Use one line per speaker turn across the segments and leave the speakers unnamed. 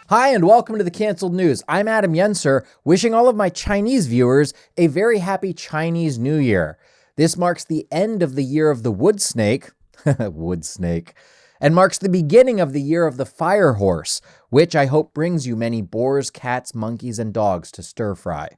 Hi, and welcome to the Canceled News. I'm Adam Yenser, wishing all of my Chinese viewers a very happy Chinese New Year. This marks the end of the year of the wood snake, and marks the beginning of the year of the fire horse, which I hope brings you many boars, cats, monkeys, and dogs to stir fry.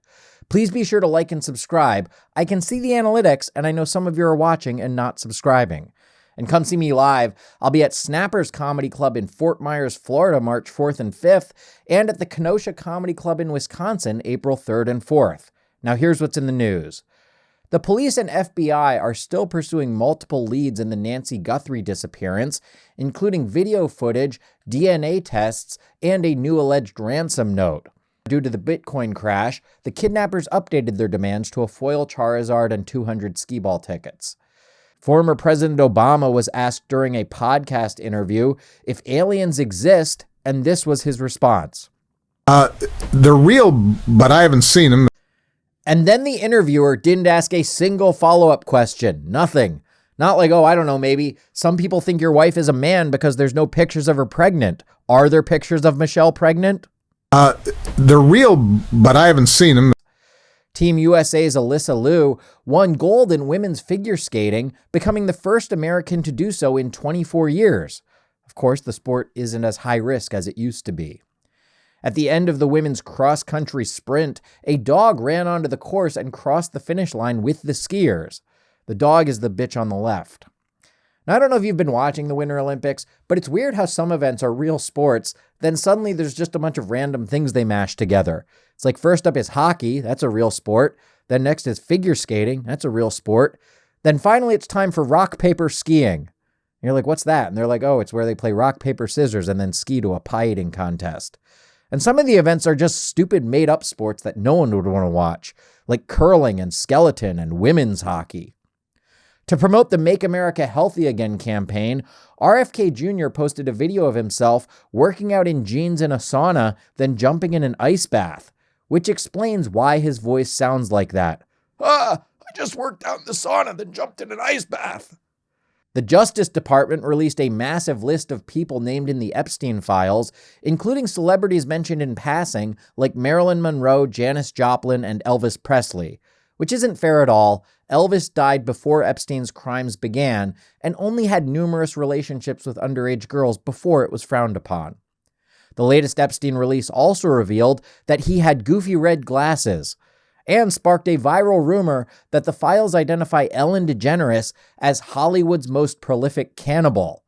Please be sure to like and subscribe. I can see the analytics, and I know some of you are watching and not subscribing. And come see me live. I'll be at Snappers Comedy Club in Fort Myers, Florida, March 4th and 5th, and at the Kenosha Comedy Club in Wisconsin, April 3rd and 4th. Now here's what's in the news. The police and FBI are still pursuing multiple leads in the Nancy Guthrie disappearance, including video footage, DNA tests, and a new alleged ransom note. Due to the Bitcoin crash, the kidnappers updated their demands to a foil Charizard and 200 skee-ball tickets. Former President Obama was asked during a podcast interview if aliens exist, and this was his response.
They're real, but I haven't seen them.
And then the interviewer didn't ask a single follow-up question. Nothing. Not like, oh, I don't know, maybe some people think your wife is a man because there's no pictures of her pregnant. Are there pictures of Michelle pregnant?
They're real, but I haven't seen them.
Team USA's Alysa Liu won gold in women's figure skating, becoming the first American to do so in 24 years. Of course, the sport isn't as high risk as it used to be. At the end of the women's cross-country sprint, a dog ran onto the course and crossed the finish line with the skiers. The dog is the bitch on the left. Now, I don't know if you've been watching the Winter Olympics, but it's weird how some events are real sports, then suddenly there's just a bunch of random things they mash together. It's like first up is hockey, that's a real sport. Then next is figure skating, that's a real sport. Then finally it's time for rock, paper, skiing. And you're like, what's that? And they're like, oh, it's where they play rock, paper, scissors and then ski to a pie eating contest. And some of the events are just stupid made up sports that no one would want to watch, like curling and skeleton and women's hockey. To promote the Make America Healthy Again campaign, RFK Jr. posted a video of himself working out in jeans in a sauna, then jumping in an ice bath, which explains why his voice sounds like that. I just worked out in the sauna, then jumped in an ice bath. The Justice Department released a massive list of people named in the Epstein Files, including celebrities mentioned in passing like Marilyn Monroe, Janis Joplin, and Elvis Presley, which isn't fair at all. Elvis died before Epstein's crimes began and only had numerous relationships with underage girls before it was frowned upon. The latest Epstein release also revealed that he had goofy red glasses and sparked a viral rumor that the files identify Ellen DeGeneres as Hollywood's most prolific cannibal.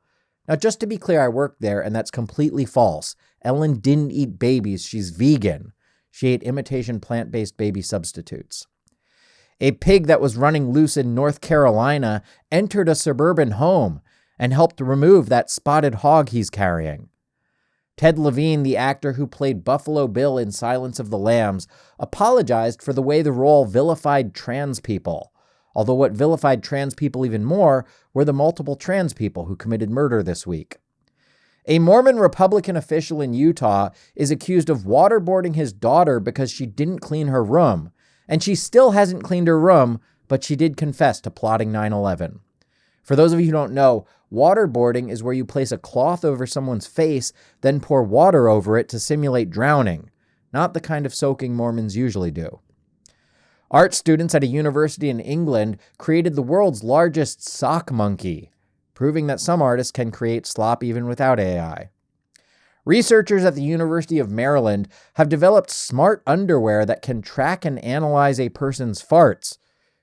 Now, just to be clear, I worked there, and that's completely false. Ellen didn't eat babies. She's vegan. She ate imitation plant-based baby substitutes. A pig that was running loose in North Carolina entered a suburban home and helped remove that spotted hog he's carrying. Ted Levine, the actor who played Buffalo Bill in Silence of the Lambs, apologized for the way the role vilified trans people. Although what vilified trans people even more were the multiple trans people who committed murder this week. A Mormon Republican official in Utah is accused of waterboarding his daughter because she didn't clean her room. And she still hasn't cleaned her room, but she did confess to plotting 9/11. For those of you who don't know, waterboarding is where you place a cloth over someone's face, then pour water over it to simulate drowning, not the kind of soaking Mormons usually do. Art students at a university in England created the world's largest sock monkey, proving that some artists can create slop even without AI. Researchers at the University of Maryland have developed smart underwear that can track and analyze a person's farts.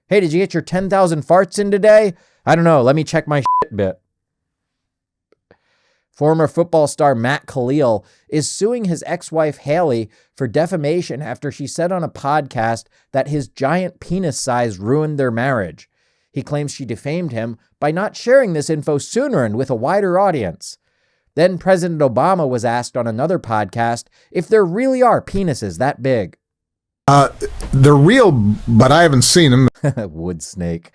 Hey, did you get your 10,000 farts in today? I don't know. Let me check my shit bit. Former football star Matt Kalil is suing his ex-wife Haley for defamation after she said on a podcast that his giant penis size ruined their marriage. He claims she defamed him by not sharing this info sooner and with a wider audience. Then President Obama was asked on another podcast if there really are penises that big.
They're real, but I haven't seen them.
Wood snake.